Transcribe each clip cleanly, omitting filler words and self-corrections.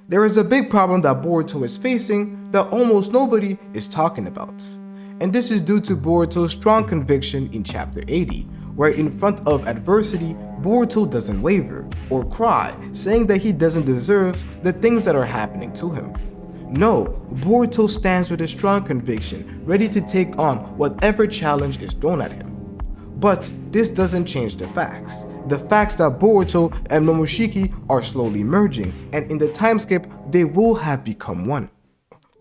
There is a big problem that Boruto is facing that almost nobody is talking about. And this is due to Boruto's strong conviction in Chapter 80, where in front of adversity, Boruto doesn't waver or cry, saying that he doesn't deserve the things that are happening to him. No, Boruto stands with a strong conviction, ready to take on whatever challenge is thrown at him. But this doesn't change the facts. The facts that Boruto and Momoshiki are slowly merging, and in the time skip, they will have become one.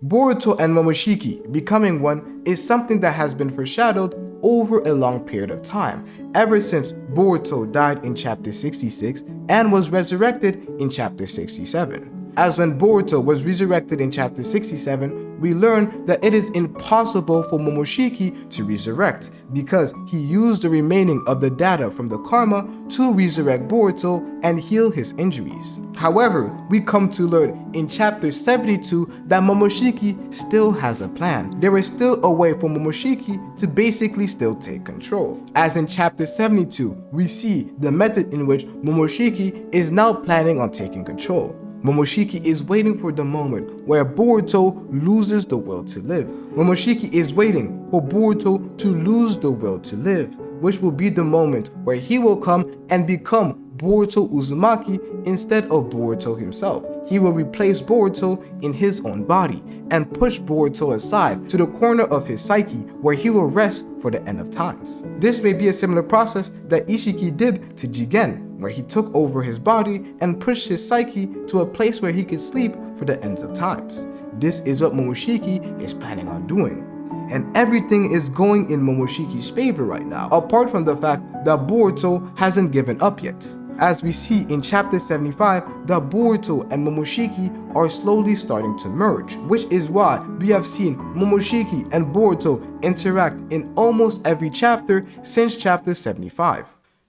Boruto and Momoshiki becoming one is something that has been foreshadowed over a long period of time, ever since Boruto died in Chapter 66 and was resurrected in Chapter 67. As when Boruto was resurrected in Chapter 67, we learn that it is impossible for Momoshiki to resurrect because he used the remaining of the data from the karma to resurrect Boruto and heal his injuries. However, we come to learn in Chapter 72 that Momoshiki still has a plan. There is still a way for Momoshiki to basically still take control. As in Chapter 72, we see the method in which Momoshiki is now planning on taking control. Momoshiki is waiting for the moment where Boruto loses the will to live. Momoshiki is waiting for Boruto to lose the will to live, which will be the moment where he will come and become Boruto Uzumaki instead of Boruto himself. He will replace Boruto in his own body and push Boruto aside to the corner of his psyche where he will rest for the end of times. This may be a similar process that Ishiki did to Jigen, where he took over his body and pushed his psyche to a place where he could sleep for the ends of times. This is what Momoshiki is planning on doing. And everything is going in Momoshiki's favor right now, apart from the fact that Boruto hasn't given up yet. As we see in Chapter 75 that Boruto and Momoshiki are slowly starting to merge, which is why we have seen Momoshiki and Boruto interact in almost every chapter since Chapter 75.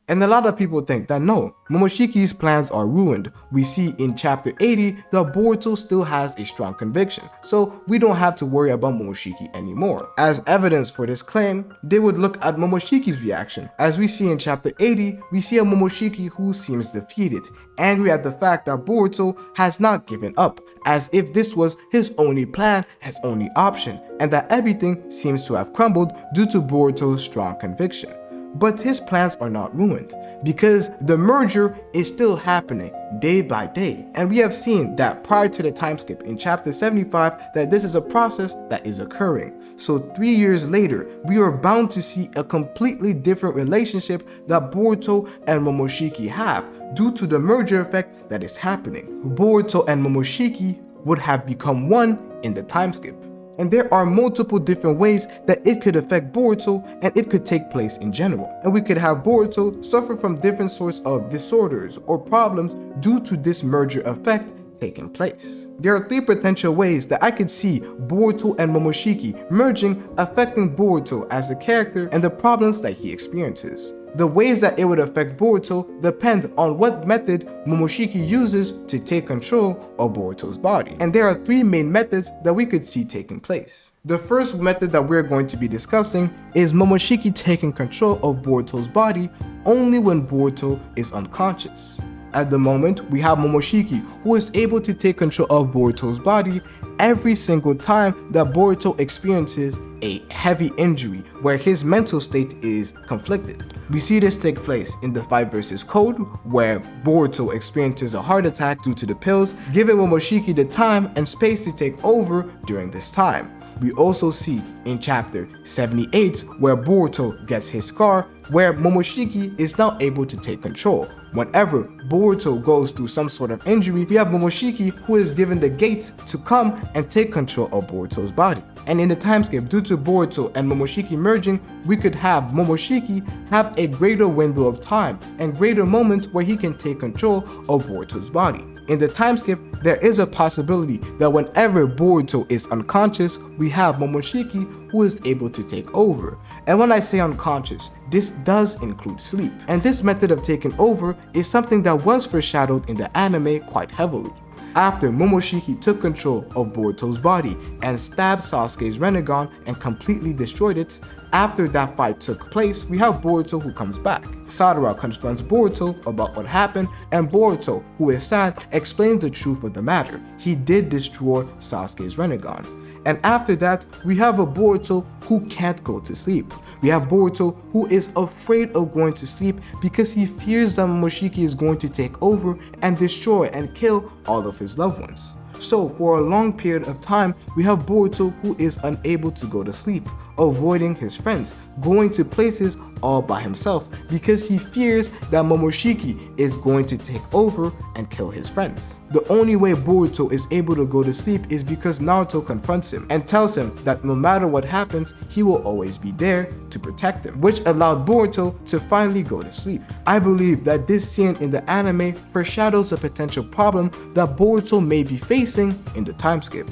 And a lot of people think that no, Momoshiki's plans are ruined. We see in Chapter 80 that Boruto still has a strong conviction, so we don't have to worry about Momoshiki anymore. As evidence for this claim, they would look at Momoshiki's reaction. As we see in Chapter 80, we see a Momoshiki who seems defeated, angry at the fact that Boruto has not given up, as if this was his only plan, his only option, and that everything seems to have crumbled due to Boruto's strong conviction. But his plans are not ruined, because the merger is still happening day by day. And we have seen that prior to the time skip in Chapter 75 that this is a process that is occurring. So 3 years later, we are bound to see a completely different relationship that Boruto and Momoshiki have due to the merger effect that is happening. Boruto and Momoshiki would have become one in the time skip. And there are multiple different ways that it could affect Boruto and it could take place in general. And we could have Boruto suffer from different sorts of disorders or problems due to this merger effect taking place. There are 3 potential ways that I could see Boruto and Momoshiki merging, affecting Boruto as a character and the problems that he experiences. The ways that it would affect Boruto depend on what method Momoshiki uses to take control of Boruto's body. And there are 3 main methods that we could see taking place. The first method that we're going to be discussing is Momoshiki taking control of Boruto's body only when Boruto is unconscious. At the moment, we have Momoshiki who is able to take control of Boruto's body every single time that Boruto experiences a heavy injury where his mental state is conflicted. We see this take place in the 5 versus Code, where Boruto experiences a heart attack due to the pills, giving Momoshiki the time and space to take over during this time. We also see in Chapter 78 where Boruto gets his scar, where Momoshiki is now able to take control. Whenever Boruto goes through some sort of injury, we have Momoshiki who is given the gates to come and take control of Boruto's body. And in the time skip, due to Boruto and Momoshiki merging, we could have Momoshiki have a greater window of time and greater moments where he can take control of Boruto's body. In the time skip, there is a possibility that whenever Boruto is unconscious, we have Momoshiki who is able to take over. And when I say unconscious, this does include sleep. And this method of taking over is something that was foreshadowed in the anime quite heavily. After Momoshiki took control of Boruto's body and stabbed Sasuke's Rinnegan and completely destroyed it, after that fight took place, we have Boruto who comes back. Sadara confronts Boruto about what happened, and Boruto, who is sad, explains the truth of the matter. He did destroy Sasuke's Rinnegan. And after that, we have a Boruto who can't go to sleep. We have Boruto who is afraid of going to sleep because he fears that Momoshiki is going to take over and destroy and kill all of his loved ones. So for a long period of time, we have Boruto who is unable to go to sleep, avoiding his friends, going to places all by himself because he fears that Momoshiki is going to take over and kill his friends. The only way Boruto is able to go to sleep is because Naruto confronts him and tells him that no matter what happens, he will always be there to protect him, which allowed Boruto to finally go to sleep. I believe that this scene in the anime foreshadows a potential problem that Boruto may be facing in the time skip,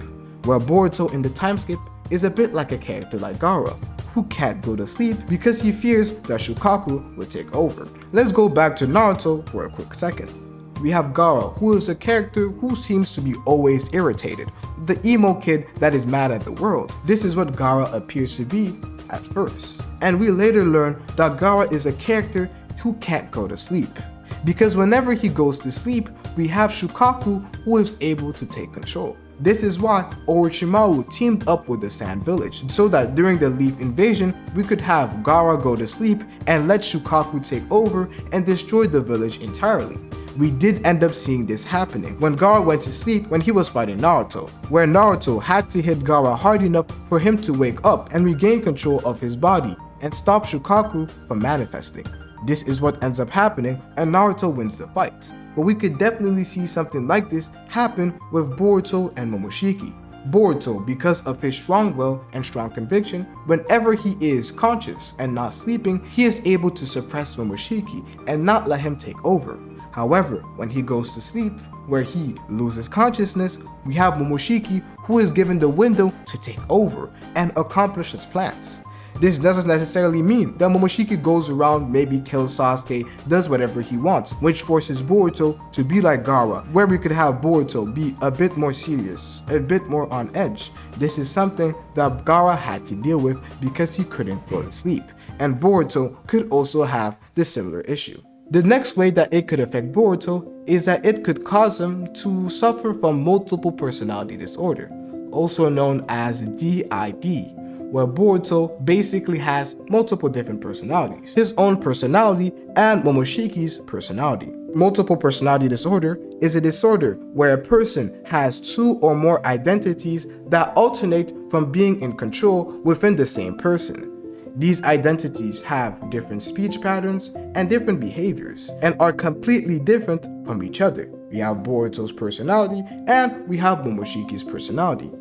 where Boruto in the time skip is a bit like a character like Gaara, who can't go to sleep because he fears that Shukaku will take over. Let's go back to Naruto for a quick second. We have Gaara, who is a character who seems to be always irritated, the emo kid that is mad at the world. This is what Gaara appears to be at first. And we later learn that Gaara is a character who can't go to sleep, because whenever he goes to sleep, we have Shukaku who is able to take control. This is why Orochimaru teamed up with the Sand Village, so that during the Leaf Invasion, we could have Gaara go to sleep and let Shukaku take over and destroy the village entirely. We did end up seeing this happening when Gaara went to sleep when he was fighting Naruto, where Naruto had to hit Gaara hard enough for him to wake up and regain control of his body and stop Shukaku from manifesting. This is what ends up happening, and Naruto wins the fight. But we could definitely see something like this happen with Boruto and Momoshiki. Boruto, because of his strong will and strong conviction, whenever he is conscious and not sleeping, he is able to suppress Momoshiki and not let him take over. However, when he goes to sleep, where he loses consciousness, we have Momoshiki who is given the window to take over and accomplish his plans. This doesn't necessarily mean that Momoshiki goes around, maybe kills Sasuke, does whatever he wants, which forces Boruto to be like Gaara, where we could have Boruto be a bit more serious, a bit more on edge. This is something that Gaara had to deal with because he couldn't go to sleep, and Boruto could also have the similar issue. The next way that it could affect Boruto is that it could cause him to suffer from multiple personality disorder, also known as DID, where Boruto basically has multiple different personalities, his own personality and Momoshiki's personality. Multiple personality disorder is a disorder where a person has two or more identities that alternate from being in control within the same person. These identities have different speech patterns and different behaviors and are completely different from each other. We have Boruto's personality and we have Momoshiki's personality.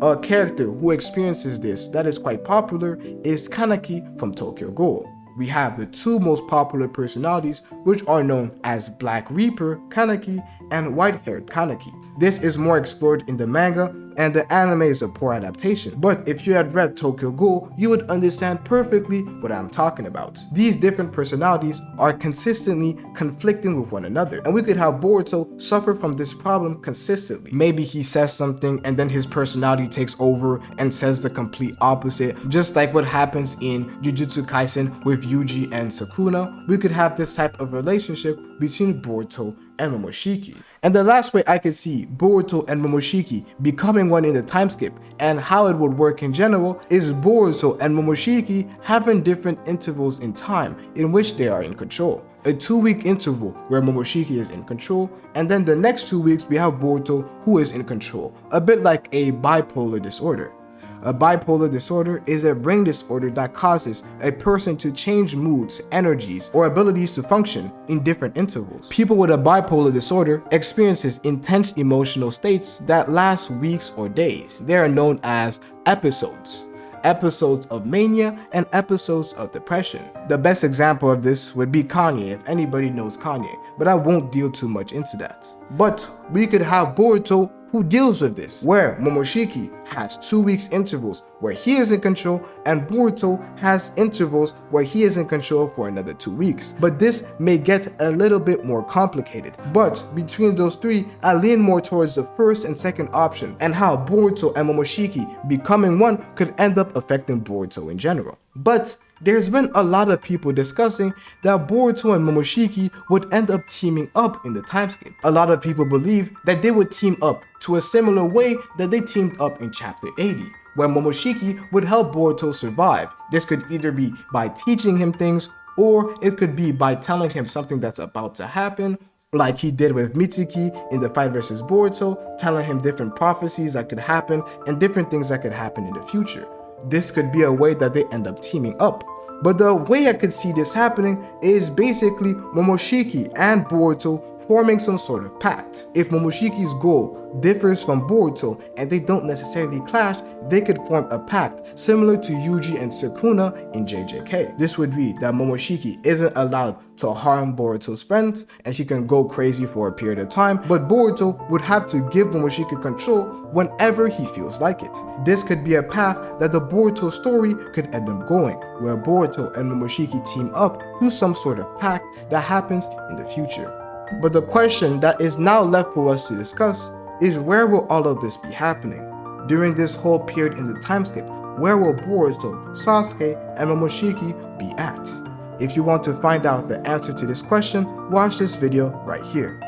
A character who experiences this that is quite popular is Kaneki from Tokyo Ghoul. We have the two most popular personalities, which are known as Black Reaper Kaneki and White-Haired Kaneki. This is more explored in the manga, and the anime is a poor adaptation. But if you had read Tokyo Ghoul, you would understand perfectly what I'm talking about. These different personalities are consistently conflicting with one another, and we could have Boruto suffer from this problem consistently. Maybe he says something and then his personality takes over and says the complete opposite, just like what happens in Jujutsu Kaisen with Yuji and Sukuna. We could have this type of relationship between Boruto and Momoshiki. And the last way I could see Boruto and Momoshiki becoming one in the time skip and how it would work in general is Boruto and Momoshiki having different intervals in time in which they are in control. A 2-week interval where Momoshiki is in control, and then the next 2 weeks we have Boruto who is in control, a bit like a bipolar disorder. A bipolar disorder is a brain disorder that causes a person to change moods, energies, or abilities to function in different intervals. People with a bipolar disorder experiences intense emotional states that last weeks or days. They are known as episodes. Episodes of mania and episodes of depression. The best example of this would be Kanye, if anybody knows Kanye, but I won't deal too much into that. But we could have Boruto who deals with this, where Momoshiki has 2 weeks intervals where he is in control and Boruto has intervals where he is in control for another 2 weeks. But this may get a little bit more complicated. But between those three, I lean more towards the first and second option and how Boruto and Momoshiki becoming one could end up affecting Boruto in general. But there's been a lot of people discussing that Boruto and Momoshiki would end up teaming up in the timeskip. A lot of people believe that they would team up to a similar way that they teamed up in Chapter 80, where Momoshiki would help Boruto survive. This could either be by teaching him things, or it could be by telling him something that's about to happen, like he did with Mitsuki in the fight versus Boruto, telling him different prophecies that could happen and different things that could happen in the future. This could be a way that they end up teaming up. But the way I could see this happening is basically Momoshiki and Boruto forming some sort of pact. If Momoshiki's goal differs from Boruto and they don't necessarily clash, they could form a pact similar to Yuji and Sukuna in JJK. This would be that Momoshiki isn't allowed to harm Boruto's friends and she can go crazy for a period of time, but Boruto would have to give Momoshiki control whenever he feels like it. This could be a path that the Boruto story could end up going, where Boruto and Momoshiki team up through some sort of pact that happens in the future. But the question that is now left for us to discuss is, where will all of this be happening? During this whole period in the timeskip, where will Boruto, Sasuke, and Momoshiki be at? If you want to find out the answer to this question, watch this video right here.